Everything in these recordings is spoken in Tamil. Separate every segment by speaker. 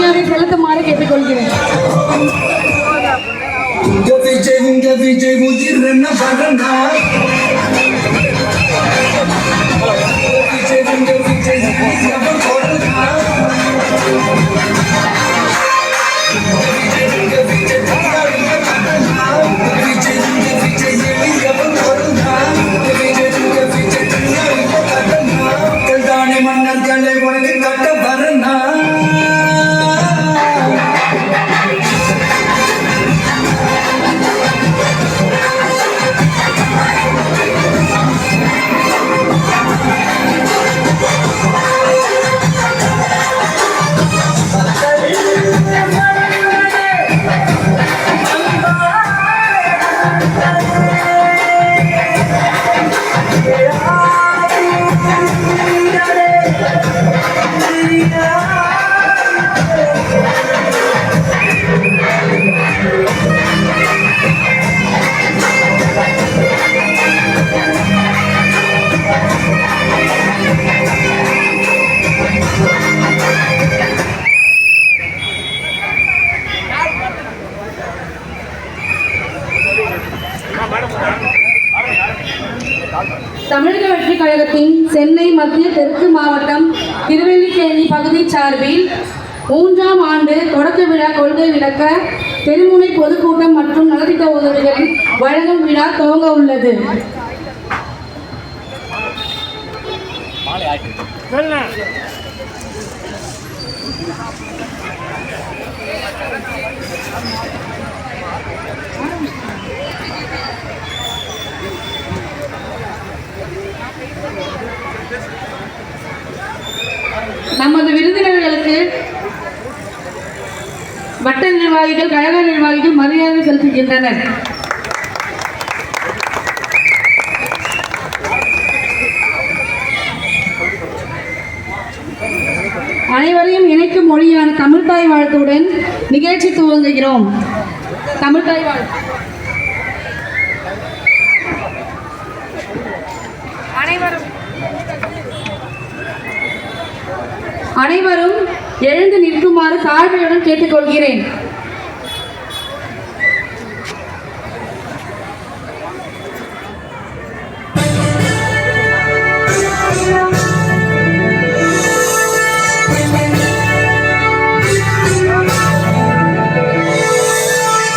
Speaker 1: மரியாதை செலுத்துமாறு கேட்டுக்கொள்கிறேன்.
Speaker 2: மன்னர்களை உனக்கு கட்ட வரனா
Speaker 1: தமிழக வெற்றி கழகத்தின் சென்னை மத்திய தெற்கு மாவட்டம் திருவல்லிக்கேணி பகுதி சார்பில் 3ஆம் ஆண்டு தொடக்க விழா கொள்கை விளக்க தெருமுனை பொதுக்கூட்டம் மற்றும் நலத்திட்ட உதவிகள் வழங்கும் விழா துவங்க உள்ளது. நமது விருந்தினர்களுக்கு வட்ட நிர்வாகிகள் கழக நிர்வாகிகள் மரியாதை செலுத்துகின்றனர். அனைவரையும் இணைக்கும் மொழியான தமிழ்தாய் வாழ்த்துடன் நிகழ்ச்சி துவங்குகிறோம். தமிழ்தாய் வாழ்த்து. அனைவரும் எழுந்து நிற்குமாறு தாழ்மையுடன் கேட்டுக்கொள்கிறேன்.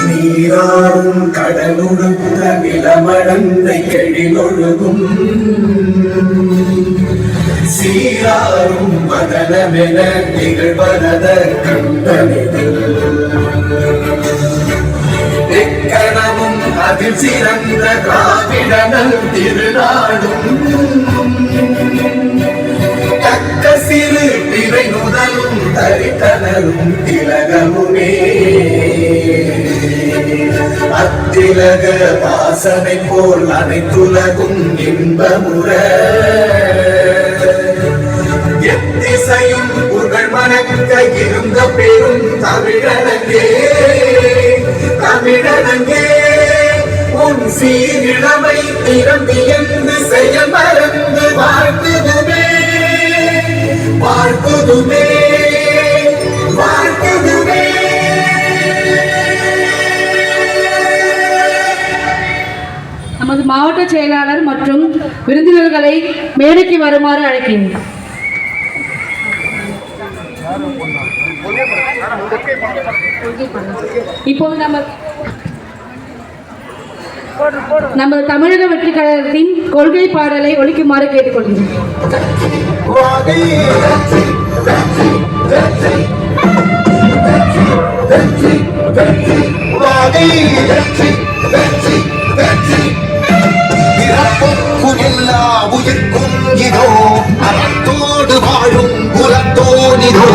Speaker 2: நீராடும் கடலுடுத்த நிலமடந்தை கெழிலொழுகும் சீராரும் மதனமென நிகழ்வனத கண்டனில் எக்கணமும் அதில் சிறந்த காவிடனல் திருநாடும் தக்க சிறு திரை முதலும் தரித்தனரும் திலகமுமே அத்திலக வாசனை போல் அனைத்துலகும் இன்பமுற எத்திசையும் புகழ் மணக்க இருந்த பெரும் தமிழனங்கே தமிழனங்கே உன் சீரிழமை திறந்து என்று செய்ய மறந்து வாழ்த்துதுமே வாழ்த்துதுமே வாழ்த்துதுமே.
Speaker 1: நமது மாவட்ட செயலாளர் மற்றும் விருந்தினர்களை மேடைக்கு வருமாறு அழைக்கிறேன். இப்போது நமது தமிழக வெற்றி கழகத்தின் கொள்கை பாடலை ஒலிக்குமாறு கேட்டுக்கொள்கிறேன்.
Speaker 2: உயிர்க்கும் இதோ அறத்தோடு வாழும் குலத்தோனிதோ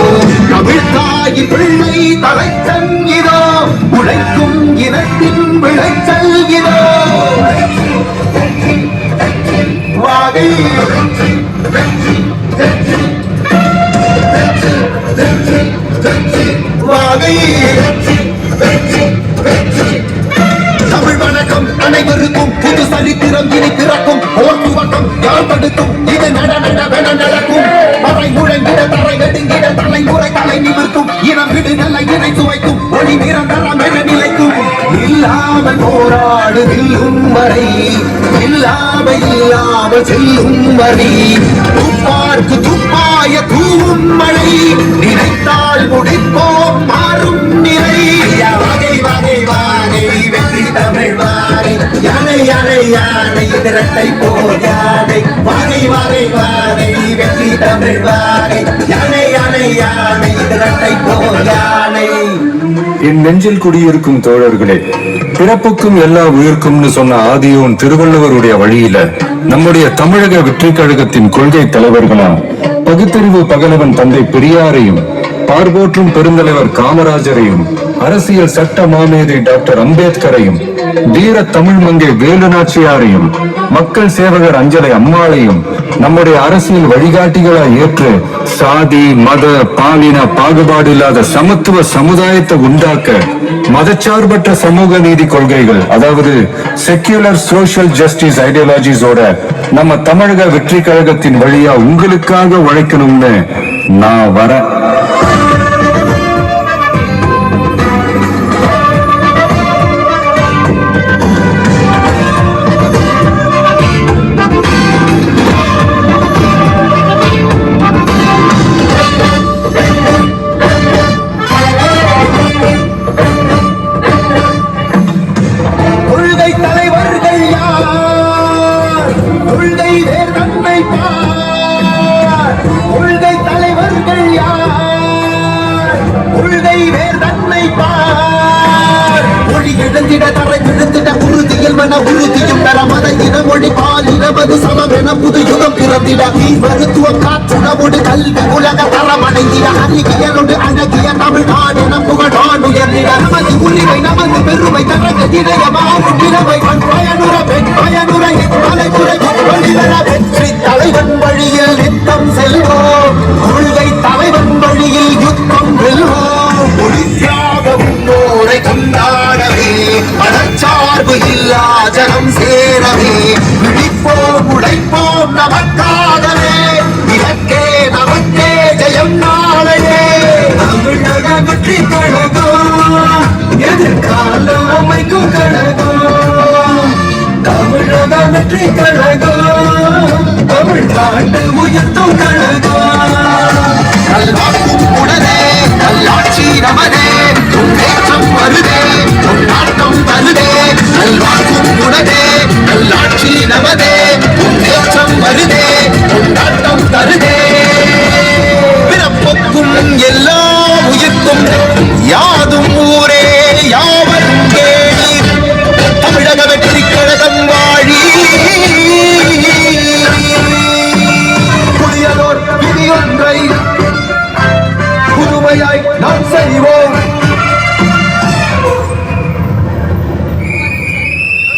Speaker 2: தமிழ்தாயின் பிள்ளை தலைச்சன் இதோ உழைக்கும் இனத்தின் விளைச்சல் இதோ வாகை வாகை தமிழ் வணக்கம் அனைவருக்கும் புது சரித்திரம் இனி பிறக்கும் போர் துவக்கம் யார் தடுக்கும் இது நடக்கும் மறை முழங்கிட தரை நெடுங்கிட தலைமுறை தலை நிமிர்க்கும் இனம் விட விடுதலையினை சுவைக்கும் ஒளி நிரந்தரம் என நிலைக்கும் இல்லாமல் போராடு வெல்லும் வரை இல்லாமல் செல்லும் வரை துப்பார்க்கு துப்பாய தூவும் மழை நினைத்தால் முடிப்போம் மாறும் நிலை வகை வகை வாகை வெற்றி தமிழ் வாகை யானை யானை யானை இரட்டை போர் யானை வாகை வாகை வாகை வெற்றி தமிழ் வாகை யானை யானை யானை இரட்டை போர் யானை.
Speaker 3: என் நெஞ்சில் குடியிருக்கும் தோழர்களே, பிறப்புக்கும் எல்லா உயிர்க்கும்னு சொன்ன ஆதியோன் திருவள்ளுவருடைய வழியில நம்முடைய தமிழக வெற்றி கழகத்தின் கொள்கை தலைவர்களாம் பகுத்தறிவு பகலவன் தந்தை பெரியாரையும், பார்போற்றும் பெருந்தலைவர் காமராஜரையும், அரசியல் சட்ட மாமேதை டாக்டர் அம்பேத்கரையும், வீர தமிழ் மங்கை வேலு நாச்சியாரையும், மக்கள் சேவகர் அஞ்சலை அம்மாளையும் நம்முடைய அரசியல் வழிகாட்டிகளாய் ஏற்று சாதி மத பாலின பாகுபாடு இல்லாத சமத்துவ சமுதாயத்தை உண்டாக்க மதச்சார்பற்ற சமூக நீதி கொள்கைகள், அதாவது செக்யூலர் சோஷியல் ஜஸ்டிஸ் ஐடியாலஜிஸோட நம்ம தமிழக வெற்றி கழகத்தின் வழியா உங்களுக்காக உழைக்கணும்னு நான் வரேன்.
Speaker 2: மருத்துவ காற்றுணவோடு கல்வி உலக தரமடைந்திட அறிவியலோடு அழகிய தமிழ்நாடு புகழான் உயர்ந்திட நமது உரிமை நமது பெருமை தரகதிரயமாகும் இளமை பயனுற பெண் பயனுற தலைமுறை வெற்றி தலைவன் வழியில் நித்தம் செல்வோம் கொள்கை தலைவன் வழியில் யுத்தம் வெல்வோம் ஒளித்தியாக முன்னோரை கொண்டாடவே மனச்சார்பு இல்லா ஜனம் சேரவே விழிப்போம் உழைப்போம் நமக்காகவே இலக்கே நமக்கே ஜெயம் நாளையே தமிழக வெற்றி கழகம் எதிர்காலம் அமைக்கும் கழகம் தமிழக வெற்றி கழகம் தமிழ்நாடு உயர்த்தும் கழகம் நல்வாக்கும் உடனே நல்லாட்சி நமதே முன்னேற்றம் வருதே நாட்டம் வருதே நல்வாக்கும் உடனே நல்லாட்சி நமதே முன்னேற்றம் வருதே நாட்டம் தருதே பிறப்புக்கும் எல்லா உயிர்க்கும் யாதும் ஊரே யாவரும் கேளி தமிழக வெற்றி கழகம் வாழி புதியதோர் விதியொன்றை புதுமையாய் நாம் செய்வோம்.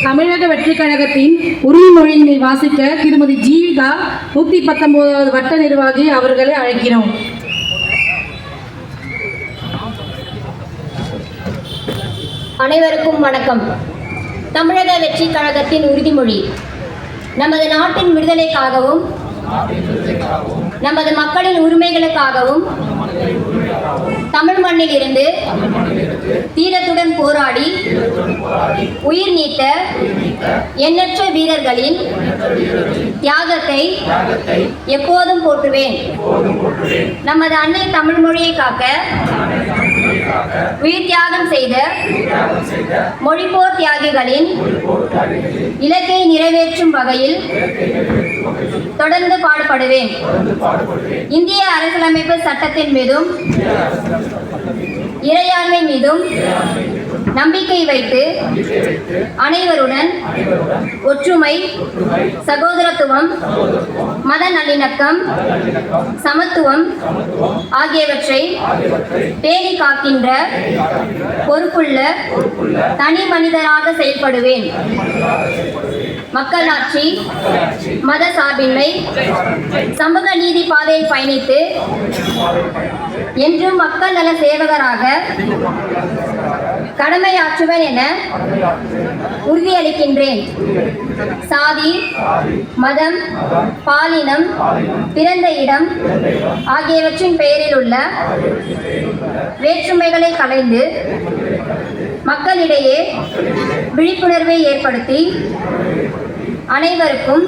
Speaker 1: தமிழக வெற்றி கழகத்தின் உறுதிமொழியினை வாசிக்க திருமதி ஜீவிதா 119வது வட்ட நிர்வாகி அவர்களை அழைக்கிறோம்.
Speaker 4: அனைவருக்கும் வணக்கம். தமிழக வெற்றி கழகத்தின் உறுதிமொழி நமது நாட்டின் விடுதலைக்காகவும் நமது மக்களின் உரிமைகளுக்காகவும் தமிழ் மண்ணில் இருந்து தீரத்துடன் போராடி உயிர் நீத்த எண்ணற்ற வீரர்களின் தியாகத்தை எப்போதும் போற்றுவேன். நமது அன்னை தமிழ் மொழியை காக்க உயிர் தியாகம் செய்த மொழிப்போர் தியாகிகளின் இலக்கை நிறைவேற்றும் வகையில் தொடர்ந்து பாடுபடுவேன். இந்திய அரசியலமைப்பு சட்டத்தின் மீதும் இறையாண்மை மீதும் நம்பிக்கை வைத்து அனைவருடன் ஒற்றுமை, சகோதரத்துவம், மத நல்லிணக்கம், சமத்துவம் ஆகியவற்றை பேணி காக்கின்ற பொறுப்புள்ள தனி மனிதராக செயல்படுவேன். மக்களாட்சி, மத சார்பின்மை, சமூக நீதி பாதையில் பயணித்து என்றும் மக்கள் நல சேவகராக கடமையாற்றுவேன் என உறுதியளிக்கின்றேன். சாதி, மதம், பாலினம், பிறந்த இடம் ஆகியவற்றின் பெயரில் உள்ள வேற்றுமைகளை களைந்து மக்களிடையே விழிப்புணர்வை ஏற்படுத்தி அனைவருக்கும்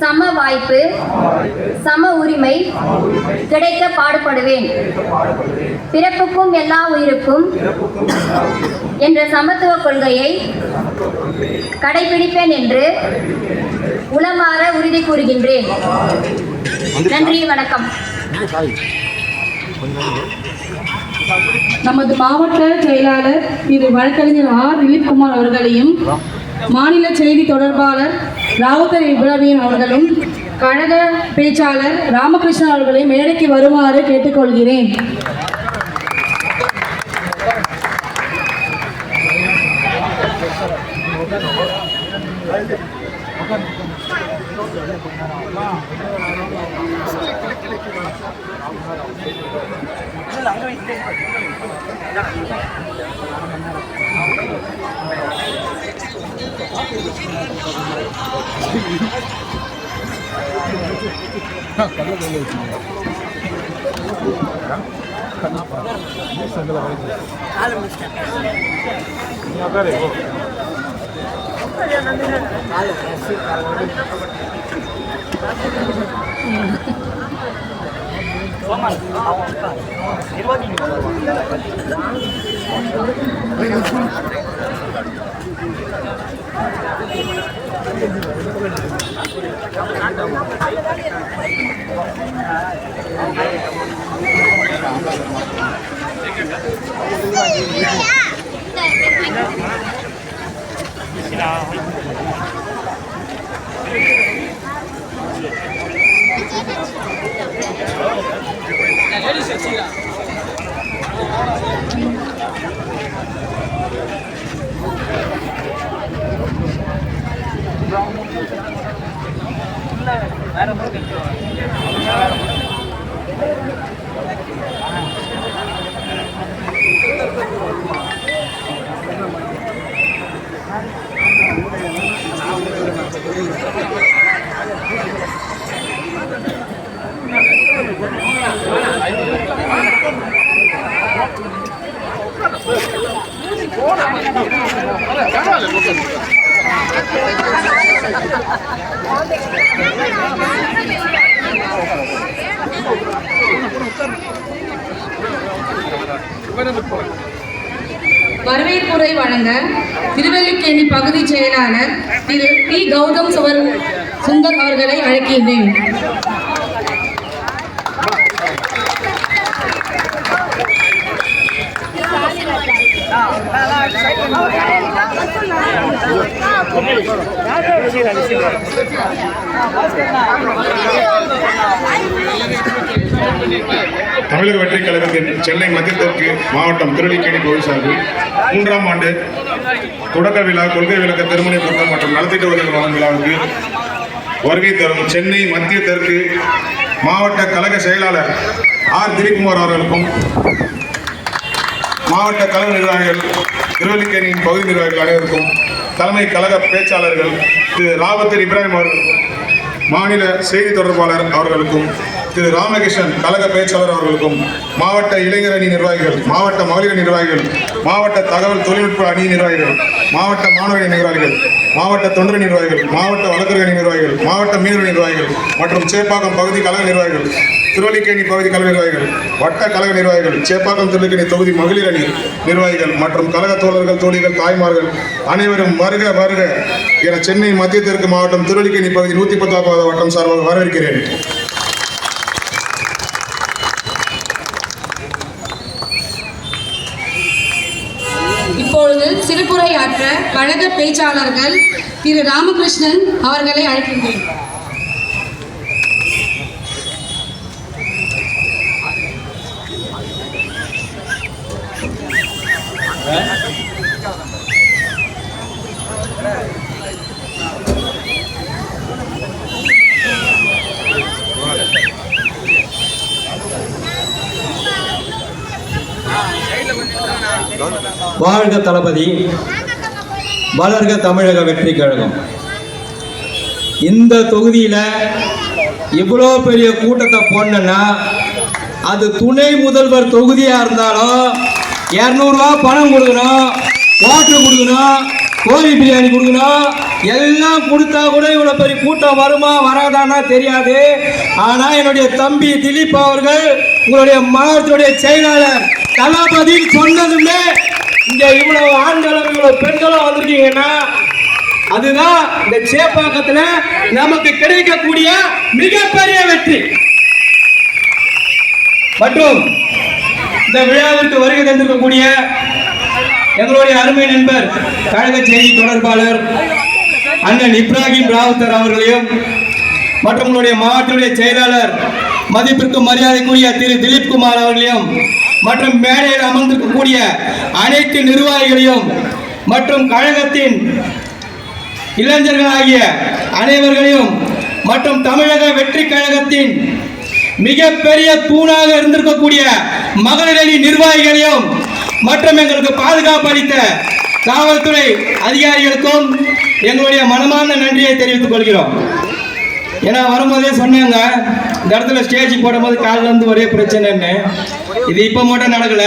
Speaker 4: சம வாய்ப்பு, சம உரிமை கிடைக்க பாடுபடுவேன். பிறப்புக்கும் எல்லா உயிருக்கும் என்ற சமத்துவ கொள்கையை கடைபிடிப்பேன் என்று உளமாற உறுதி கூறுகின்றேன். நன்றி, வணக்கம்.
Speaker 1: நமது மாவட்ட செயலாளர் திரு வழக்கறிஞர் ஆர் திலீப்குமார் அவர்களையும் மாநில செய்தி தொடர்பாளர் ராவுத்தர் இப்ராஹிம் அவர்களும் கழக பேச்சாளர் ராமகிருஷ்ணன் அவர்களை மேடைக்கு வருமாறு கேட்டுக்கொள்கிறேன். வரவேற்புரை வழங்க திருவல்லிக்கேணி பகுதி செயலாளர் திரு டி கௌதம் சுந்தர் அவர்களை அழைக்கின்றேன்.
Speaker 5: தமிழக வெற்றிக் கழகத்தின் சென்னை மத்திய தெற்கு மாவட்டம் திருவல்லிக்கேணி பகுதி சார்பில் 3ஆம் ஆண்டு தொடக்க விழா, கொள்கை விளக்க, திருமண கூட்டம் மற்றும் நலத்திட்ட உதவி வழங்கும் விழாவுக்கு வருகை தரும் சென்னை மத்திய தெற்கு மாவட்ட கழக செயலாளர் ஆர் திலீப்குமார் அவர்களுக்கும், மாவட்ட கழக நிர்வாகிகள், திருவல்லிக்கேணியின் பகுதி நிர்வாகிகள் அனைவருக்கும், தலைமை கழக பேச்சாளர்கள் திரு ராவுத்தர் இப்ராஹிம் அவர்களுக்கும், மாநில செய்தி தொடர்பாளர் அவர்களுக்கும், திரு ராமகிருஷ்ணன் கழக பேச்சாளர் அவர்களுக்கும், மாவட்ட இளைஞர் அணி நிர்வாகிகள், மாவட்ட மகளிர் நிர்வாகிகள், மாவட்ட தகவல் தொழில்நுட்ப அணி நிர்வாகிகள், மாவட்ட மாணவர் நிர்வாகிகள், மாவட்ட தொண்டர் நிர்வாகிகள், மாவட்ட வழக்கறிஞர் அணி நிர்வாகிகள், மாவட்ட மீனவர் நிர்வாகிகள் மற்றும் சேப்பாக்கம் பகுதி கழக நிர்வாகிகள், திருவல்லிக்கேணி பகுதி கழக நிர்வாகிகள், வட்ட கழக நிர்வாகிகள், சேப்பாக்கம் திருவல்லிக்கேணி தொகுதி மகளிர் அணி நிர்வாகிகள் மற்றும் கழக தோழர்கள், தோழிகள், தாய்மார்கள் அனைவரும் வருக வருக என சென்னை மத்திய தெற்கு மாவட்டம் திருவல்லிக்கேணி பகுதி 110வது வட்டம் சார்பாக வரவேற்கிறேன்.
Speaker 1: இப்பொழுது சிறப்புரையாற்ற கழக பேச்சாளர்கள் திரு ராமகிருஷ்ணன் அவர்களை அழைக்கின்றேன்.
Speaker 6: வாழ்க தளபதி, வளர்க தமிழக வெற்றி கழகம். இந்த தொகுதியில் இவ்வளோ பெரிய கூட்டத்தை போடணுன்னா அது துணை முதல்வர் தொகுதியாக இருந்தாலும் 200 ரூபா பணம் கொடுக்கணும், ஓட்டு கொடுக்கணும், கோழி பிரியாணி கொடுக்கணும், எல்லாம் கொடுத்தா கூட இவ்வளோ பெரிய கூட்டம் வருமா வராதானா தெரியாது. ஆனால் என்னுடைய தம்பி திலீப் அவர்கள் உங்களுடைய மாவட்டத்துடைய செயலாளர் தளபதி சொன்னதுமே இங்கே இவ்வளோ ஆண்களும் இவ்வளோ பெண்களும் வந்திருக்கீங்கன்னா அதுதான் இந்த சேப்பாக்கத்தில் நமக்கு கிடைக்கக்கூடிய மிகப்பெரிய வெற்றி. மற்றும் இந்த விழாவிற்கு வருகை தந்திருக்கக்கூடிய எங்களுடைய அருமை நண்பர் கழக செய்தி தொடர்பாளர் அண்ணன் இப்ராஹிம் ராவுத்தர் அவர்களையும் மற்றும் உங்களுடைய மாவட்டத்துடைய செயலாளர் மதிப்பிற்கும் மரியாதைக்குரிய திரு திலீப் குமார் அவர்களையும் மற்றும் மேடையில் அமர்ந்திருக்கக்கூடிய அனைத்து நிர்வாகிகளையும் மற்றும் கழகத்தின் இளைஞர்களாகிய அனைவர்களையும் மற்றும் தமிழக வெற்றி கழகத்தின் மிகப்பெரிய தூணாக இருந்திருக்கக்கூடிய மகளிரணி நிர்வாகிகளையும் மற்றும் எங்களுக்கு பாதுகாப்பு அளித்த காவல்துறை அதிகாரிகளுக்கும் எங்களுடைய மனமார்ந்த நன்றியை தெரிவித்துக் கொள்கிறோம். ஏன்னா வரும்போதே சொன்னாங்க இந்த இடத்துல ஸ்டேஜ் போடும்போது காலில் வந்து ஒரே பிரச்சனைன்னு. இது இப்போ மட்டும் நடக்கல.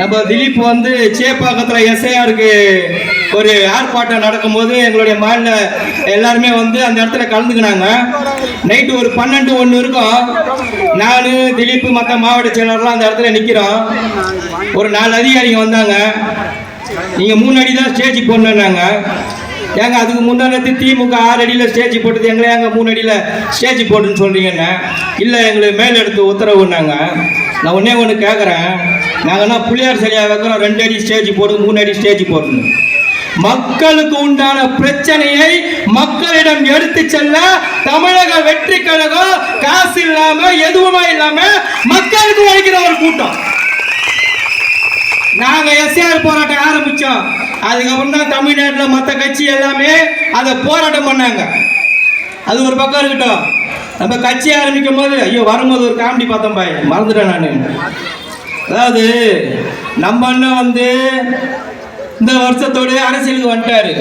Speaker 6: நம்ம திலீப் வந்து சேப்பாக்கத்தில் எஸ்ஐஆருக்கு ஒரு ஆர்ப்பாட்டம் நடக்கும்போது எங்களுடைய மாநில எல்லாருமே வந்து அந்த இடத்துல கலந்துக்கினாங்க. நைட்டு ஒரு 12-1 இருக்கும். நான் திலீப் மற்ற மாவட்ட செயலர்லாம் அந்த இடத்துல நிற்கிறோம். ஒரு 4 அதிகாரிங்க வந்தாங்க. நீங்கள் 3 அடி தான் ஸ்டேஜ் போடணுன்னாங்க. ஏங்க அதுக்கு முன்னாடி திமுக 6 அடியில் ஸ்டேஜ் போட்டது, எங்களை ஏங்க 3 அடியில் ஸ்டேஜ் போட்டுன்னு சொல்கிறீங்கன்னு. இல்லை எங்களுக்கு மேல் எடுத்து உத்தரவுன்னாங்க. நான் ஒன்று கேட்குறேன், நாங்கள்னா புளியார் சரியாக வைக்கிறோம் 2 அடி ஸ்டேஜ் போடு 3 அடி ஸ்டேஜ் போடணும். மக்களுக்கு உண்டான பிரச்சனையை மக்களிடம் எடுத்து செல்ல தமிழக வெற்றி கழகம் காசு இல்லாம எதுவுமே இல்லாம மக்களுக்கு உழைக்கிற ஒரு கூட்டம். நாங்க எஸ்ஆர் போராட்டம் ஆரம்பிச்சோம். அதுக்கப்புறம் தான் தமிழ்நாட்டில் மற்ற கட்சி எல்லாமே அதை போராட்டம் பண்ணாங்க. அது ஒரு பக்கம் இருக்கட்டும். நம்ம கட்சி ஆரம்பிக்கும் போது ஐயோ வரும்போது ஒரு காமெடி பார்த்தோம் பாய், மறந்துட்டேன் நான். அதாவது நம்ம அண்ணன் வந்து இந்த வருஷத்தோட அரசியலுக்கு வந்துட்டாரு.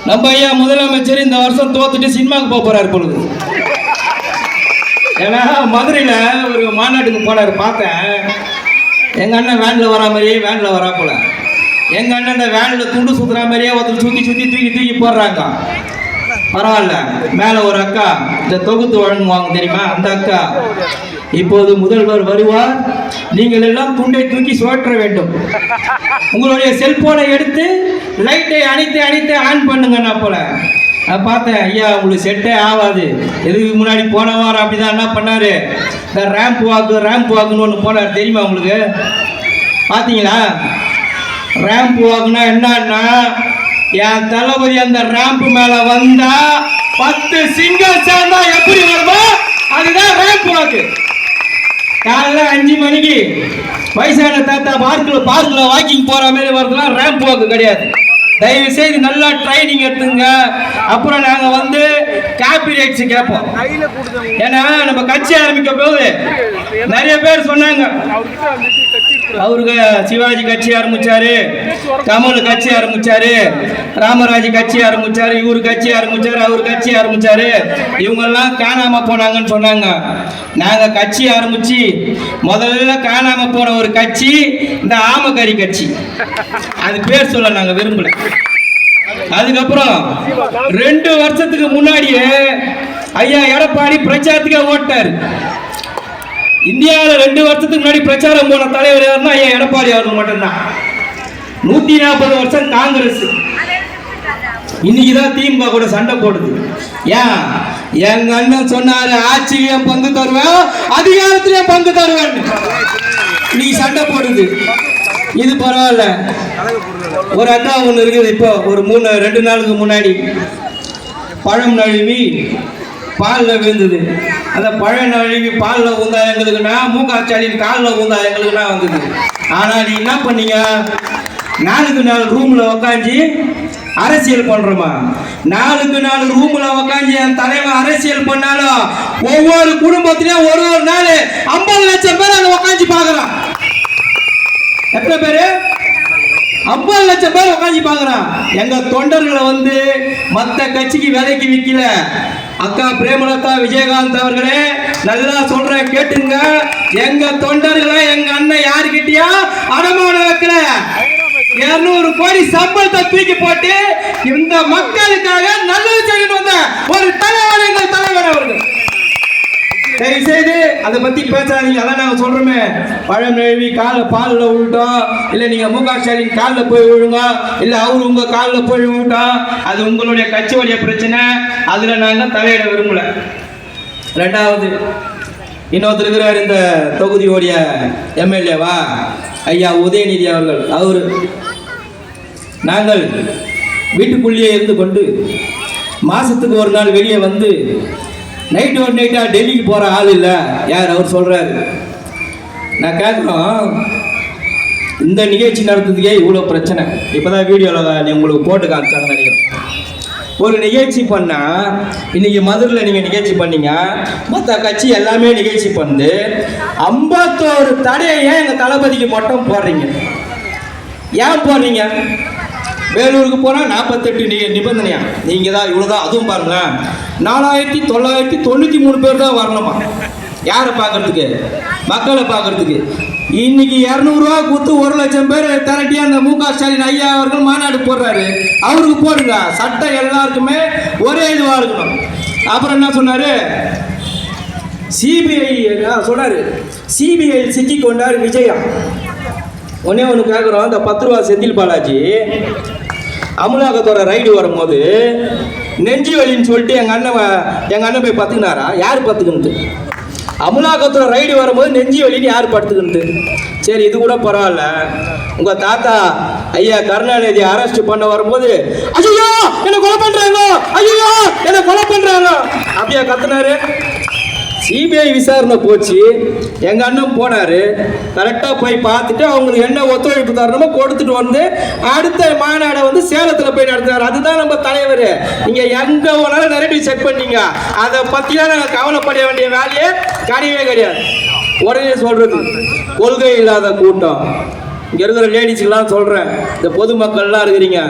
Speaker 6: நம்ம ஐயா முதலமைச்சர் இந்த வருஷம் தோத்துட்டு சினிமாவுக்கு போக போறாரு பொழுது. ஏன்னா மதுரையில் ஒரு மாநாட்டுக்கு போனார், பார்த்தேன். எங்கள் அண்ணன் வேனில் வரா மாதிரியே வேனில் வரா போல. எங்கள் அண்ணன் இந்த வேனில் துண்டு சுற்றுற மாதிரியே ஒருத்தர் சுற்றி சுற்றி தூக்கி போடுறாங்க. பரவாயில்ல. மேலே ஒரு அக்கா இந்த தொகுத்து வழங்குவாங்க தெரியுமா, அந்த அக்கா இப்போது முதல்வர் வருவார், நீங்கள் எல்லாம் துண்டை தூக்கி சுழற்ற வேண்டும், உங்களுடைய செல்போனை எடுத்து லைட்டை அணைத்து ஆன் பண்ணுங்கண்ணா போல. நான் பார்த்தேன், ஐயா உங்களுக்கு செட்டே ஆகாது. எதுக்கு முன்னாடி போன வாரம் அப்படிதான் என்ன பண்ணாரு, இந்த ரேம்ப் வாக்குன்னு ஒன்று போனார் தெரியுமா உங்களுக்கு? பார்த்தீங்களா? ரேம்ப் வாக்குனா என்னன்னா, என் தளபதி அந்த ரேம்ப் மேல வந்தா 10 சிங்கம் சேர்ந்தா எப்படி வருமோ அதுதான் ரேம்ப் வாக்கு. காலைல 5 மணிக்கு வயசான தாத்தா பார்க்கில் வாக்கிங் போற மாதிரி வரதுலாம் ரேம்ப் வாக்கு கிடையாது. தயவு செய்து நல்லா ட்ரைனிங் எடுத்துங்க. அப்புறம் நாங்க வந்து காப்பி ரைட்ஸ் கேட்போம். ஏன்னா நம்ம கட்சி ஆரம்பிக்க போது நிறைய பேர் சொன்னாங்க, அவருக்கு சிவாஜி கட்சி ஆரம்பிச்சாரு, கமல் கட்சி ஆரம்பிச்சாரு, ராமராஜ் கட்சி ஆரம்பிச்சாரு, இவரு கட்சி ஆரம்பிச்சாரு, அவர் கட்சி ஆரம்பிச்சாரு, இவங்கெல்லாம் காணாம போனாங்கன்னு சொன்னாங்க. நாங்க கட்சி ஆரம்பிச்சு முதல்ல காணாம போன ஒரு கட்சி இந்த ஆமக்கறி கட்சி. அது பேர் சொல்ல நாங்க விரும்பல. அதுக்கப்புறம் 2 வருஷத்துக்கு முன்னாடியே ஐயா எடப்பாடி பிரச்சாரத்துக்கே ஓட்டாரு. இந்தியாவில் 2 வருஷத்துக்கு முன்னாடி பிரச்சாரம் போன தலைவர் யாருன்னா ஐயா எடப்பாடி அவர்கள் மட்டும்தான். 140 வருஷம் காங்கிரஸ். இன்னைக்குதான் திமுக கூட சண்டை போடுது. ஏன்? எங்க அண்ணன் சொன்னாரு, ஆட்சியிலையும் பங்கு தருவேன், அதிகாரத்திலையும் பங்கு தருவேன். இன்னைக்கு சண்டை போடுது. இது பரவாயில்ல. ஒரு அக்கா ஒன்று இருக்குது. இப்போ ஒரு 2 நாளுக்கு முன்னாடி பழம் நழுவி பாலில் விழுந்தது. அந்த பழம் நழுவி பாலில் ஊந்தா எங்களுக்குன்னா, முக ஸ்டாலின் காலில் ஊந்தா எங்களுக்குன்னா வந்தது. ஆனால் நீ என்ன பண்ணீங்க, 4க்கு 4 ரூமில் உக்காஞ்சி அரசியல் பண்றோமா? 4க்கு 4 ரூம்ல உக்காஞ்சி என் தலைவன் அரசியல் பண்ணாலும் ஒவ்வொரு குடும்பத்திலையும் ஒரு நாள் 50 லட்சம் பேர் அங்க உக்காஞ்சி பாக்குறான். எத்தனை பேரு? 50 லட்சம் பேர் உட்காந்து பார்க்குறான். எங்க தொண்டர்களை வந்து மற்ற கட்சிக்கு விலைக்கு விற்கல. அக்கா பிரேமலதா விஜயகாந்த் அவர்களே, நல்லா சொல்றேன் கேட்டுங்க. எங்க தொண்டர்களை எங்க அண்ணன் யாருக்கிட்டயா அடமான வைக்கல. 200 கோடி சம்பளத்தை தூக்கி போட்டு இந்த மக்களுக்காக நல்லது செய்யணும் வந்த ஒரு தலைவர் எங்கள் தலைவர் அவர்கள். தயவு செய்து அதை பத்தி பேசாதீங்க. அதான் நாங்க சொல்றோமே, பழம் நழுவி காலில் பாலில் விழுட்டோம், இல்லை நீங்க முக ஸ்டாலின் காலில் போய் விழுங்க, இல்லை அவரு உங்க காலில் போய் விழுட்டோம், அது உங்களுடைய கட்சியுடைய பிரச்சனை. அதுல நாங்க தலையிட விரும்பல. ரெண்டாவது, இன்னொருத்தர் இருக்கிறார் இந்த தொகுதியோடைய எம்எல்ஏவா, ஐயா உதயநிதி அவர்கள். அவரு நாங்கள் வீட்டுக்குள்ளேயே இருந்து கொண்டு மாசத்துக்கு ஒரு நாள் வெளியே வந்து நைட்டு ஒரு நைட்டா டெல்லிக்கு போற ஆள் இல்லை. யார் அவர் சொல்றாரு. நான் கேட்குறோம், இந்த நிகழ்ச்சி நடத்துறதுக்கே இவ்வளோ பிரச்சனை. இப்போதான் வீடியோவில் உங்களுக்கு போட்டு காமிச்சாங்கன்னு நினைக்கிறேன். ஒரு நிகழ்ச்சி பண்ணா, இன்னைக்கு மதுரையில் நீங்கள் நிகழ்ச்சி பண்ணீங்க, மற்ற கட்சி எல்லாமே நிகழ்ச்சி பண்ணு, 51 தடையை ஏன் எங்கள் தளபதிக்கு மட்டும் போடுறீங்க? ஏன் போடுறீங்க? வேலூருக்கு போனால் 48 நிபந்தனையா? நீங்கள் தான் இவ்வளோதான். அதுவும் பாருங்களேன், 4993 பேர் தான் வரணுமா. யாரை பார்க்கறதுக்கு? மக்களை பார்க்கறதுக்கு. இன்னைக்கு 200 ரூபா கொடுத்து 1 லட்சம் பேர் திரட்டி அந்த முக ஸ்டாலின் ஐயா அவர்கள் மாநாடு போடுறாரு. அவருக்கு போடுங்க. சட்டம் எல்லாருக்குமே ஒரே இதுவாக இருக்கணும். அப்புறம் என்ன சொன்னாரு? சிபிஐ சொன்னாரு, சிபிஐ சிக்கி கொண்டார் விஜயா. ஒன்னே ஒன்று கேட்குறோம், இந்த 10 ரூபா செந்தில் பாலாஜி அமலாக்கத்தோட ரைடு வரும்போது நெஞ்சு வலின்னு சொல்லிட்டு எங்கள் அண்ணன் போய் பத்துக்கினாரா? யார் பத்துக்கினது? அமலாக்கத்தோட ரைடு வரும்போது நெஞ்சு வலின்னு யார் படுத்துக்கினது? சரி, இது கூட பரவாயில்ல. உங்கள் தாத்தா ஐயா கருணாநிதி அரெஸ்ட் பண்ண வரும்போது ஐயோ என்ன கொலை பண்ணுறாங்க, ஐயோ என்ன கொலை பண்ணுறாங்க அப்படியா கத்துனாரு? சிபிஐ விசாரணை போச்சு. எங்கள் அண்ணன் போனார், கரெக்டாக போய் பார்த்துட்டு அவங்களுக்கு என்ன ஒத்துழைப்பு தரணுமோ கொடுத்துட்டு வந்து அடுத்த மாநாடை வந்து சேலத்தில் போய் நடத்துனார். அதுதான் நம்ம தலைவர். நீங்கள் எங்கே வேணாலும் நெரட்டிவ் செக் பண்ணீங்க, அதை பற்றிலாம் நாங்கள் கவலைப்பட வேண்டிய வேலையே கிடையவே கிடையாது. உடனே சொல்கிறது கொள்கை இல்லாத கூட்டம். இங்கே இருக்கிற லேடிஸுக்கெல்லாம் சொல்கிறேன், இந்த பொதுமக்கள்லாம் இருக்கிறீங்க,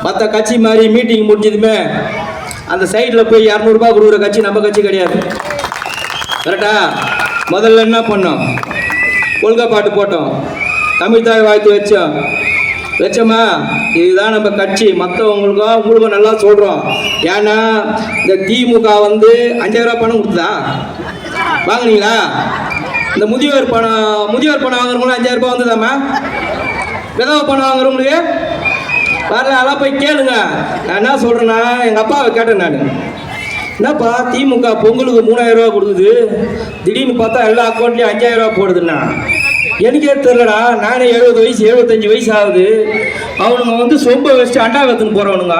Speaker 6: மற்ற கட்சி மாதிரி மீட்டிங் முடிஞ்சதுமே அந்த சைடில் போய் 200 ரூபாய் கொடுக்குற கட்சி நம்ம கட்சி கிடையாது. கரெக்டா? முதல்ல என்ன பண்ணோம்? கொள்கை பாட்டு போட்டோம், தமிழ் தாய் வாழ்த்து வச்சோமா. இதுதான் நம்ம கட்சி. உங்களுக்கும் நல்லா சொல்கிறோம். ஏன்னா இந்த திமுக வந்து 5000 ரூபா பணம் கொடுத்ததா? வாங்கினீங்களா? இந்த முதியோர் பணம் வாங்குறவங்களும் 5000 ரூபாய் வந்துதாம்மா? விதவை பணம் வாங்குறவங்களுக்கு வரல. அதெல்லாம் போய் கேளுங்க. நான் என்ன சொல்கிறேன்னா, எங்கள் அப்பாவை கேட்டேன் நான், என்னப்பா திமுக பொங்கலுக்கு 3000 ரூபா கொடுக்குது, திடீர்னு பார்த்தா எல்லா அக்கௌண்ட்லேயும் 5000 ரூபா போடுதுன்னா எனக்கே தெரிலடா. நானே 70 வயசு 75 வயசு ஆகுது. அவனுங்க வந்து சொம்ப வச்சுட்டு அண்டா கற்றுன்னு போகிறவனுங்க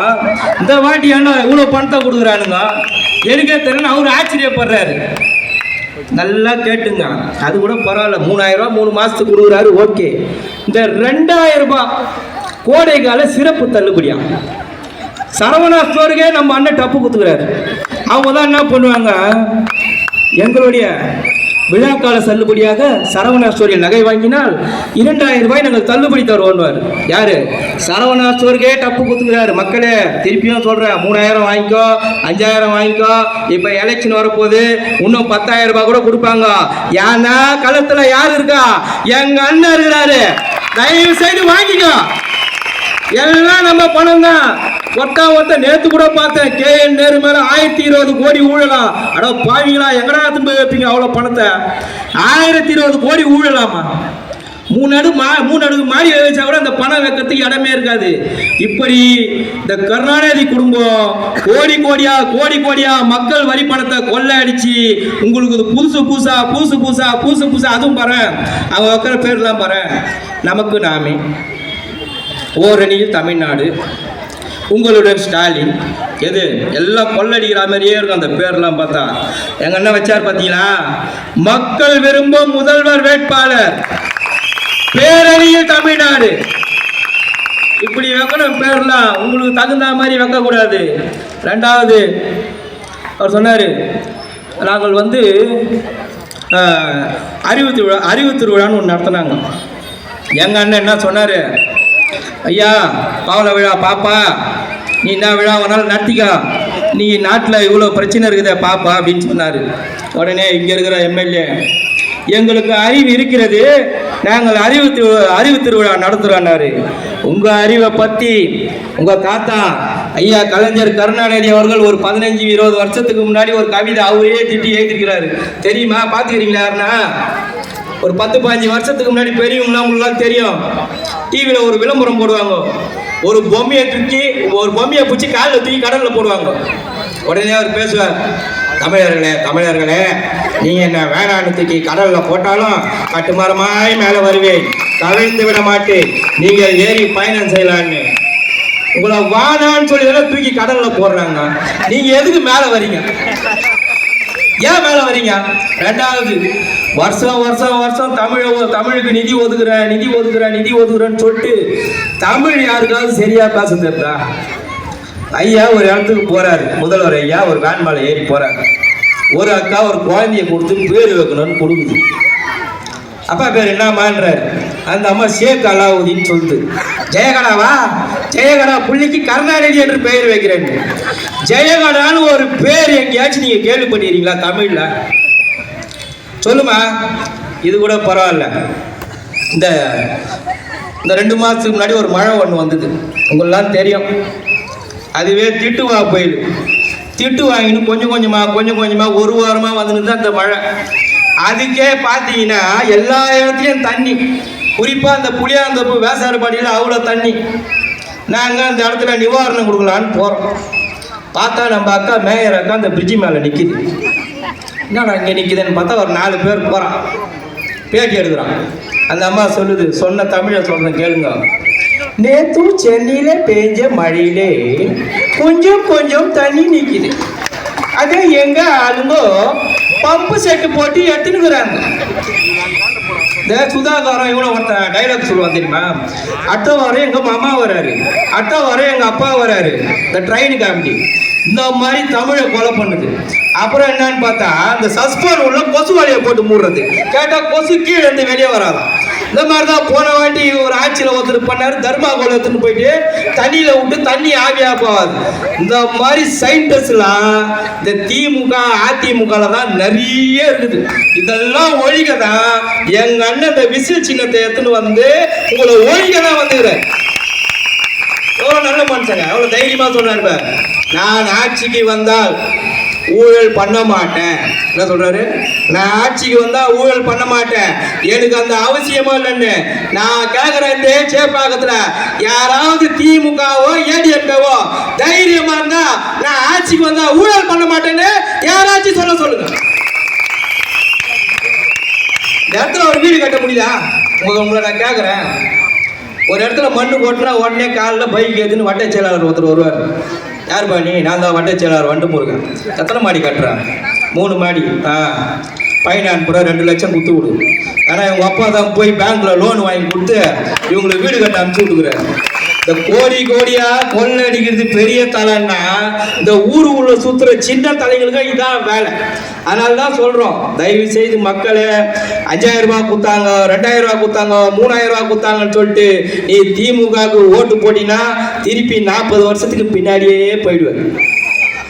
Speaker 6: இந்த வாட்டி என்ன இவ்வளோ பணத்தை கொடுக்குறானுங்க எனக்கே தெரியல. அவரு ஆச்சரியப்படுறாரு. நல்லா கேட்டுங்க, அது கூட பரவாயில்ல. 3000 ரூபா 3 மாதத்துக்கு கொடுக்குறாரு, ஓகே. இந்த 2000 ரூபாய் கோடைக்கால சிறப்பு தள்ளுபடியா சரவணா ஸ்டோருக்கே நம்ம அண்ணன் டப்பு குத்துக்கிறாரு. அவங்க தான் என்ன பண்ணுவாங்க, எங்களுடைய விழாக்கால தள்ளுபடியாக சரவணா ஸ்டோரில் நகை வாங்கினால் 2000 ரூபாய் நாங்கள் தள்ளுபடி தருவோன்வார். யாரு? சரவணா ஸ்டோருக்கே டப்பு குத்துக்கிறாரு. மக்களே திருப்பியும் சொல்கிறேன், 3000 வாங்கிக்கோ, 5000 வாங்கிக்கோ. இப்போ எலெக்ஷன் வரப்போகுது, இன்னும் 10000 ரூபாய் கூட கொடுப்பாங்க. ஏன்னா களத்தில் யார் இருக்கா? எங்கள் அண்ணன் இருக்கிறாரு. தயவு செய்து வாங்கிக்கோ. எல்லாம் நம்ம பணம் தான். ஒருத்த நேற்று கூட பார்த்தேன், KN நேரு மேல 1020 கோடி ஊழலாம். அட பாவீங்களா, எங்கடா திரும்ப வைப்பீங்க அவ்வளோ பணத்தை? 1020 கோடி ஊழலாமா? 3 அடுக்கு மாடி வச்சா கூட அந்த பணம் வைக்கிறதுக்கு இடமே இருக்காது. இப்படி இந்த கருணாநிதி குடும்பம் கோடி கோடியா மக்கள் வரி பணத்தை கொள்ளை அடிச்சு உங்களுக்கு புதுசு புதுசா அதுவும் பாரு, அவங்க வைக்கிற பேர்லாம் பாரு, நமக்கு நாமே, ஓரணியில் தமிழ்நாடு, உங்களுடன் ஸ்டாலின், எது எல்லாம் கொள்ளடிக்கிற மாதிரியே இருக்கும் அந்த பேர்லாம் பார்த்தா. எங்க அண்ணன் வச்சார் பார்த்தீங்களா, மக்கள் விரும்பும் முதல்வர் வேட்பாளர், பேரணியில் தமிழ்நாடு. இப்படி வைக்கணும் பேர்லாம், உங்களுக்கு தகுந்த மாதிரி வைக்கக்கூடாது. ரெண்டாவது, அவர் சொன்னார், நாங்கள் வந்து அறிவு திருவிழான்னு ஒன்று நடத்தினாங்க. எங்கள் அண்ணன் என்ன சொன்னார், ஐயா பாவல விழா பாப்பா, நீ என்ன விழா வேணாலும் நடத்திக்கா, நீ நாட்டில் இவ்வளோ பிரச்சனை இருக்குதே பாப்பா அப்படின்னு சொன்னார். உடனே இங்கே இருக்கிற எம்எல்ஏ, எங்களுக்கு அறிவு இருக்கிறது, நாங்கள் அறிவு திருவிழா நடத்துகிறோன்னாரு. உங்கள் அறிவை பற்றி உங்கள் தாத்தா ஐயா கலைஞர் கருணாநிதி அவர்கள் ஒரு 15-20 வருஷத்துக்கு முன்னாடி ஒரு கவிதை அவரே திட்டி எழுதிக்கிறாரு. தெரியுமா? பார்த்துக்கிறீங்களா? யாருன்னா ஒரு 10-15 வருஷத்துக்கு முன்னாடி பெரியவங்களாம் உங்களுக்குலாம் தெரியும், டிவியில் ஒரு விளம்பரம் போடுவாங்க, ஒரு பொம்மையை பிடிச்சி காலில் தூக்கி கடலில் போடுவாங்க. உடனே அவர் பேசுவார், தமிழர்களே நீங்கள் என்ன வேணான்னு தூக்கி கடலில் போட்டாலும் கட்டுமரமாய் மேலே வருவேன், கவிழ்ந்து விட மாட்டேன், நீங்கள் ஏறி பயணம் செய்யலான்னு. உங்களை வானான்னு சொல்லி தூக்கி கடலில் போடுறாங்க, நீங்கள் எதுக்கு மேலே வரீங்க? ஏன் மேலே வரீங்க? ரெண்டாவது, வருஷம் தமிழுக்கு நிதி ஒதுக்குறேன்னு சொல்லிட்டு தமிழ் யாருக்காவது சரியா பேச தெரியுதா? ஐயா ஒரு இடத்துக்கு போறாரு, முதல்வர் ஐயா ஒரு வேன் மேலே ஏறி போறாரு. ஒரு அக்கா ஒரு குழந்தைய கொடுத்து பேர் வைக்கணும்னு கொடுக்குது. அப்பா பேர் என்னம்மான்றாரு. அந்த அம்மா ஷேக் அலாவுதீன் சொல்லுது. ஜெயகடாவா? ஜெயகடா புள்ளிக்கு கருணாநிதி என்று பெயர் வைக்கிறேன். ஜெயகடான்னு ஒரு பேர் எங்கேயாச்சும் நீங்க கேள்விப்பட்டிருக்கீங்களா தமிழ்ல? சொல்லுமா. இது கூட பரவாயில்ல. இந்த 2 மாதத்துக்கு முன்னாடி ஒரு மழை ஒன்று வந்தது, உங்களெல்லாம் தெரியும். அதுவே திட்டுவா புயல். திட்டு வாங்கின்னு கொஞ்சம் கொஞ்சமாக ஒரு வாரமாக வந்துன்னு தான் அந்த மழை. அதுக்கே பார்த்தீங்கன்னா எல்லா இடத்துலையும் தண்ணி, குறிப்பாக அந்த புளியாந்தப்பு வேசாறுபாடியில் அவ்வளோ தண்ணி. நாங்கள் அந்த இடத்துல நிவாரணம் கொடுக்கலான்னு போகிறோம். பார்த்தா நம்ம அக்கா மேயர் அக்கா அந்த பிரிட்ஜி மேலே நிற்கிது. என்னடா இங்கே நிற்கிதுன்னு பார்த்தா ஒரு 4 பேர் போகிறான், பேட்டி எடுக்கிறான். அந்த அம்மா சொல்லுது, சொன்ன தமிழை சொல்கிறேன் கேளுங்க. நேற்று சென்னையில் பெஞ்ச மழையிலே கொஞ்சம் தண்ணி நிற்கிது. அதே எங்க ஆளுங்கோ பம்பு செட்டு போட்டு எடுத்துனுக்குறாங்க. இந்த சுதாகரம் இவனை ஒருத்தன் டைலாக் சொல்லுவான் தெரியுமா? அடுத்த வாரம் எங்க மாமா வராரு, அடுத்த வாரம் எங்க அப்பா வராரு. இந்த ட்ரெயின் காமெடி இந்த மாதிரி தமிழை கொலை பண்ணுது. அப்புறம் என்னன்னு பார்த்தா இந்த சஸ்பெண்ட் உள்ள கொசு வலையை போட்டு மூடுறது. கேட்டா கொசு கீழே இருந்து வெளியே வராதான். இந்த மாதிரிதான் போன வாட்டி ஒரு ஆட்சியில் ஒருத்தர் பண்ணாரு, தர்மாகோல் எடுத்துன்னு போயிட்டு தண்ணியில விட்டு தண்ணி ஆவியா போகாது. இந்த மாதிரி சயின்டிஸ்ட்லாம் இந்த திமுக அதிமுகல தான் நிறைய இருக்குது. இதெல்லாம் ஒழிக்க தான் எங்க அண்ணன் இந்த விசில் சின்னத்தை எடுத்துன்னு வந்து உங்களை ஒழிக்க தான் வந்துக்கிறேன். எவ்வளவு நல்ல மனுஷங்க, எவ்வளவு தைரியமா சொன்னாரு. நான் ஆட்சிக்கு வந்தால் ஊழல் பண்ண மாட்டேன். என்ன சொல்றாரு? நான் ஆட்சிக்கு வந்தா ஊழல் பண்ண மாட்டேன், எனக்கு அந்த அவசியமா இல்லைன்னு நான் கேட்கிறேன். இந்த சேப்பாக்கத்துல யாராவது திமுகவோ ஏடிஎம்கவோ தைரியமா இருந்தா நான் ஆட்சிக்கு வந்தா ஊழல் பண்ண மாட்டேன்னு யாராச்சும் சொல்லுங்க. இந்த இடத்துல ஒரு வீடு கட்ட முடியுதா? உங்களை நான் கேட்கிறேன். ஒரு இடத்துல மண்ணு போட்டுனா உடனே காலில் பைக் ஏற்றுன்னு வட்ட செயலாளர் ஒருத்தர் வருவார். யார் பண்ணி? நான் தான் வட்ட செயலாளர் வண்டு முருகன். எத்தனை மாடி கட்டுறேன்? 3 மாடி. பையன் அனுப்புற 2 லட்சம் கொடுத்து விடு. ஆனால் இவங்க அப்பா தான் போய் பேங்க்ல லோன் வாங்கி கொடுத்து இவங்களுக்கு வீடு கட்ட அனுப்பிச்சு விட்டுக்கிறாரு. இந்த கோடியா கொள்ளை அடிக்கிறது பெரிய தலைன்னா இந்த உள்ள சுத்துற சின்ன தலைங்களுக்கு இதான் வேலை. அதனால தான் சொல்றோம், தயவு செய்து மக்களே 5000 ரூபாய் கொடுத்தாங்க, 2000 ரூபாய் கொடுத்தாங்க, 3000 ரூபாய் கொடுத்தாங்கன்னு சொல்லிட்டு நீ திமுகவுக்கு ஓட்டு போட்டினா திருப்பி 40 வருஷத்துக்கு பின்னாடியே போயிடுவேன்.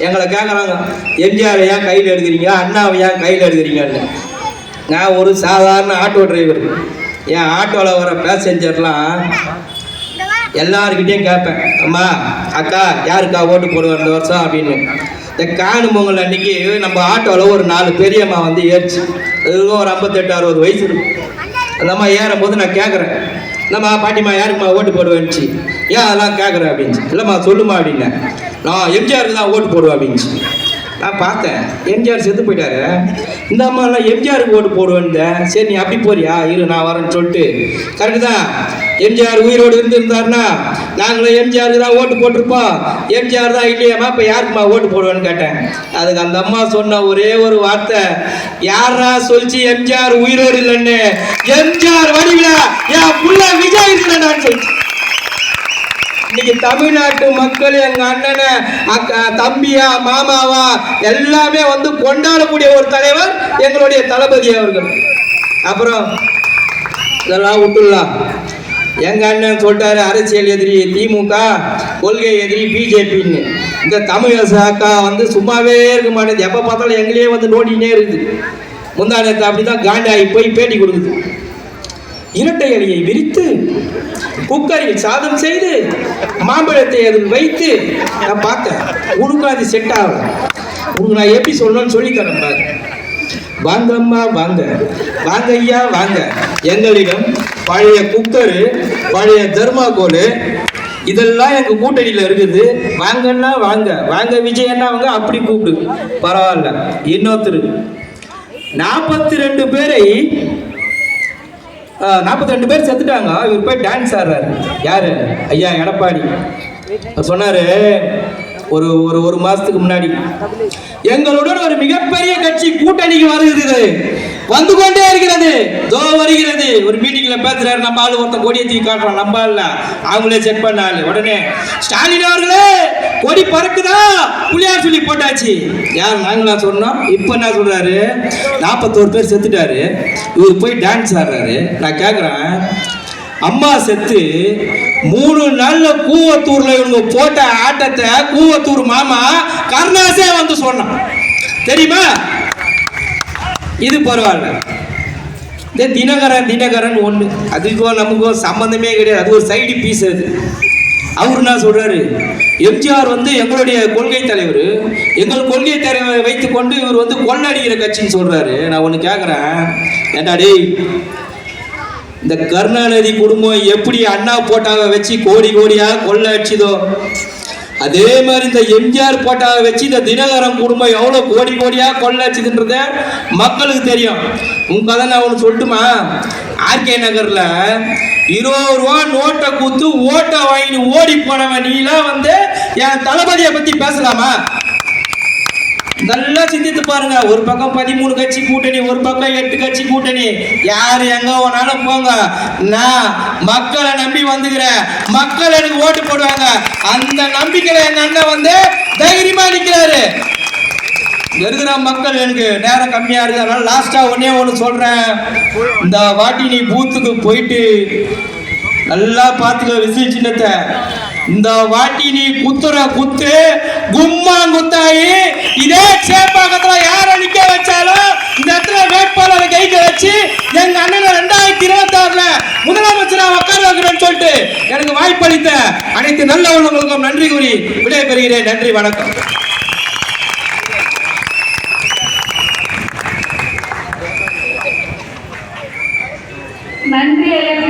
Speaker 6: எங்களை கேட்குறாங்க, எம்ஜிஆர் ஏன் கையில் எடுக்கிறீங்க, அண்ணாவை ஏன் கையில் எடுக்கிறீங்கன்னு. நான் ஒரு சாதாரண ஆட்டோ டிரைவர். என் ஆட்டோவில் வர பேசஞ்சர்லாம் எல்லாருக்கிட்டையும் கேட்பேன், அம்மா அக்கா யாருக்கா ஓட்டு போடுவேன் இந்த வருஷம் அப்படின்னு. இந்த காணும் பொங்கல் அன்னைக்கு நம்ம ஆட்டோவில் ஒரு 4 பெரியம்மா வந்து ஏறிச்சு. எதுவும் ஒரு 58-60 வயசு இருக்கும். அந்த அம்மா ஏறும்போது நான் கேட்குறேன், இல்லைம்மா பாட்டிம்மா யாருக்குமா ஓட்டு போடுவேன்னுச்சு. ஏன் அதெல்லாம் கேட்குறேன் அப்படின்ச்சு. இல்லைம்மா சொல்லுமா அப்படின்னேன். நான் எம்ஜிஆருக்கு தான் ஓட்டு போடுவேன் அப்படின்ச்சு. நான் பார்த்தேன், எம்ஜிஆர் செத்து போயிட்டாரு, இந்த அம்மாலாம் எம்ஜிஆருக்கு ஓட்டு போடுவேன்னு. சரி நீ அப்படி போறியா, இரு நான் வரேன்னு சொல்லிட்டு. கரெக்டு தான், எம்ஜிஆர் உயிரோடு இருந்திருந்தாருன்னா நாங்களும் எம்ஜிஆருக்கு தான் ஓட்டு போட்டிருப்போம். எம்ஜிஆர் தான் இல்லையாம்மா, இப்போ யாருக்குமா ஓட்டு போடுவேன்னு கேட்டேன். அதுக்கு அந்த அம்மா சொன்ன ஒரே ஒரு வார்த்தை, யாரா சொல்லிச்சு எம்ஜிஆர் உயிரோடு இல்லைன்னு? எம்ஜிஆர் வடிவில என் புள்ள விஜய் இருக்கிறான்னு சொல்லிச்சு. இன்னைக்கு தமிழ்நாட்டு மக்கள் எங்க அண்ணனை தம்பியா மாமாவா எல்லாமே வந்து கொண்டாடக்கூடிய ஒரு தலைவர் எங்களுடைய தளபதி அவர்கள். அப்புறம் இதெல்லாம் விட்டுலாம். எங்க அண்ணன் சொல்லிட்டாரு அரசியல் எதிரி திமுக, கொள்கை எதிரி பிஜேபின்னு. இந்த தமிழக அக்கா வந்து சும்மாவே இருக்க மாட்டேது, எப்போ பார்த்தாலும் எங்களையே வந்து நோண்டினே இருக்குது. முந்தா நேரத்தை அப்படிதான் காண்டாகி போய் பேட்டி கொடுக்குது. இரட்டை இலையை விரித்து குக்கரில் சாதம் செய்து மாம்பழத்தை அதில் வைத்து நான் பார்த்தேன். உனக்கு அது செட் ஆகல, உனக்கு நான் எப்படி சொல்லணும்னு சொல்லி தரேன் பாரு. வாங்க அம்மா வாங்க, வாங்க ஐயா வாங்க. எங்களிடம் பழைய குக்கரு, பழைய தர்மாகோல் இதெல்லாம் எங்க கூட்டணியில் இருக்குது. வாங்கன்னா வாங்க, வாங்க விஜயன்னா வாங்க, அப்படி கூப்பிடு பரவாயில்ல. இன்னொருத்தர் 42 பேரை 42 பேர் செத்துட்டாங்க. இவர் போய் டான்ஸ் ஆடுறாரு. யாரு? ஐயா எடப்பாடி சொன்னாரு ஒரு மாசத்துக்கு முன்னாடி, எங்களுடன் ஒரு மிகப்பெரிய கட்சி கூட்டணிக்கு வருகிறது, வந்து கொண்டே இருக்கிறது, தோ வருகிறது. ஒரு மீட்டிங்ல பேசுறாரு, நம்ம ஆளு ஒருத்தன் கொடியை தூக்கி காட்டுறான், நம்ம இல்ல அவங்களே செட் பண்ணாரு. உடனே ஸ்டாலின் அவர்களே கொடி பறக்குதா, புளியார் சொல்லி போட்டாச்சு. யார்? நாங்களா சொன்னோம். இப்ப என்ன சொல்றாரு, 41 பேர் செத்துட்டாரு, இவர் போய் டான்ஸ் ஆடுறாரு. நான் கேக்குறேன், அம்மா செத்து 3 நாள்ல கூவத்தூர்ல இவங்க போட்ட ஆட்டத்தை கூவத்தூர் மாமா கருணாசே வந்து சொன்னான் தெரியுமா? இது பரவாயில்ல. இந்த தினகரன் ஒண்ணு, அதுக்கும் நமக்கும் சம்பந்தமே கிடையாது, அது ஒரு சைடு பீஸ். அது அவரு என்ன சொல்றாரு, எம்ஜிஆர் வந்து எங்களுடைய கொள்கை தலைவர், எங்கள் கொள்கை தலைவரை வைத்துக் கொண்டு இவர் வந்து கொள்ளடிக்கிற கட்சின்னு சொல்றாரு. நான் ஒண்ணு கேக்குறேன், ஏண்டாடி இந்த கருணாநிதி குடும்பம் எப்படி அண்ணா போட்டாவை வச்சு கோடி கோடியா கொள்ள அடிச்சுதோ, அதே மாதிரி இந்த எம்ஜிஆர் போட்டாவை வச்சு இந்த தினகரன் குடும்பம் எவ்வளவு கோடி கோடியா கொள்ள அடிச்சுதுன்றத மக்களுக்கு தெரியும். உங்க கதை நான் ஒன்று சொல்லட்டுமா? ஆர்கே நகர்ல 20 ரூபா நோட்டை குத்து ஓட்டை வாங்கி ஓடி போனவன் நீலாம் வந்து என் தளபதியை பத்தி பேசலாமா? நல்லா சிந்தித்து பாருங்க. ஒரு பக்கம் 13 கட்சி கூட்டணி, ஒரு பக்கம் 8 கட்சி கூட்டணி. யாரு எங்க வேணாலும் போங்க, நான் மக்களை நம்பி வந்துக்கிறேன், மக்கள் எனக்கு ஓட்டு போடுவாங்க. அந்த நம்பிக்கையில எங்க அண்ணன் வந்து தைரியமா நிக்கிறாரு. இருக்கிற மக்கள் எனக்கு நேரம் கம்மியா இருக்கு, அதனால லாஸ்டா ஒண்ணு சொல்றேன். இந்த வாட்டி நீ பூத்துக்கு போயிட்டு நல்லா பாத்துக்க விசில் சின்னத்தை. இந்த வாட்டி நீ குத்துற குத்து கும்மா குத்தாயி இதே சேப்பாக்கத்துல யார நிக்க வச்சாலும் இந்த இடத்துல வேட்பாளரை கைக்க வச்சு எங்க அண்ணனை 2026ல முதலமைச்சரா உட்கார வைக்கிறேன்னு சொல்லிட்டு எனக்கு வாய்ப்பளித்த அனைத்து நல்ல உள்ளவங்களுக்கும் நன்றி கூறி விடைபெறுகிறேன். நன்றி, வணக்கம்.